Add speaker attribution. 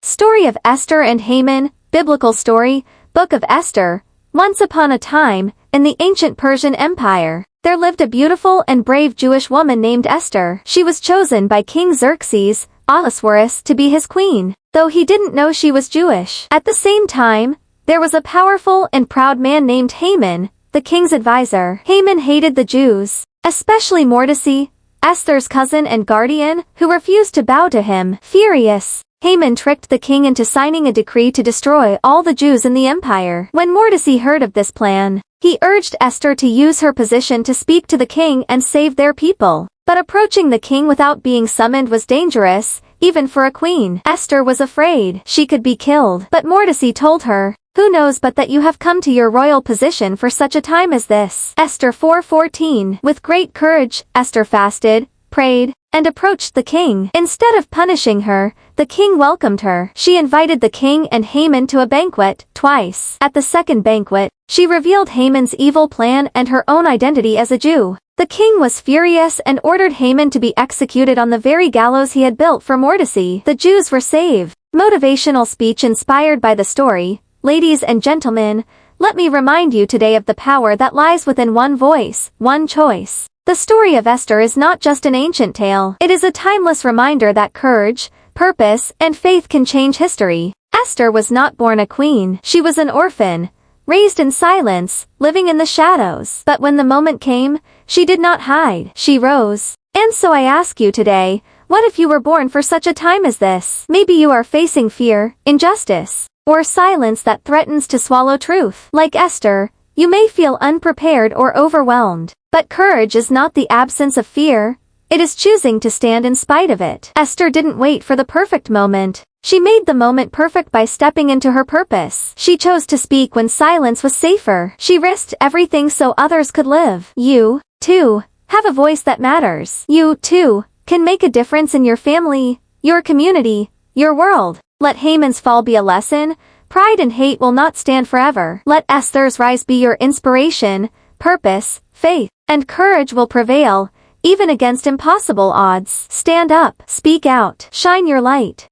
Speaker 1: Story of Esther and Haman, Biblical Story, Book of Esther. Once upon a time, in the ancient Persian Empire, there lived a beautiful and brave Jewish woman named Esther. She was chosen by King Xerxes, Ahasuerus, to be his queen, though he didn't know she was Jewish. At the same time, there was a powerful and proud man named Haman, the king's advisor. Haman hated the Jews, especially Mordecai, Esther's cousin and guardian, who refused to bow to him. Furious, Haman tricked the king into signing a decree to destroy all the Jews in the empire. When Mordecai heard of this plan, he urged Esther to use her position to speak to the king and save their people. But approaching the king without being summoned was dangerous, even for a queen. Esther was afraid she could be killed. But Mordecai told her, "Who knows but that you have come to your royal position for such a time as this?" Esther 4:14. With great courage, Esther fasted, prayed, and approached the king. Instead of punishing her, the king welcomed her. She invited the king and Haman to a banquet, twice. At the second banquet, she revealed Haman's evil plan and her own identity as a Jew. The king was furious and ordered Haman to be executed on the very gallows he had built for Mordecai. The Jews were saved. Motivational speech inspired by the story. Ladies and gentlemen, let me remind you today of the power that lies within one voice, one choice. The story of Esther is not just an ancient tale. It is a timeless reminder that courage, purpose, and faith can change history. Esther was not born a queen. She was an orphan, raised in silence, living in the shadows. But when the moment came, she did not hide. She rose. And so I ask you today, what if you were born for such a time as this? Maybe you are facing fear, injustice, or silence that threatens to swallow truth. Like Esther, you may feel unprepared or overwhelmed. But courage is not the absence of fear. It is choosing to stand in spite of it. Esther didn't wait for the perfect moment. She made the moment perfect by stepping into her purpose. She chose to speak when silence was safer. She risked everything so others could live. You, too, have a voice that matters. You, too, can make a difference in your family, your community, your world. Let Haman's fall be a lesson. Pride and hate will not stand forever. Let Esther's rise be your inspiration. Purpose, faith, and courage will prevail, even against impossible odds. Stand up, speak out, shine your light.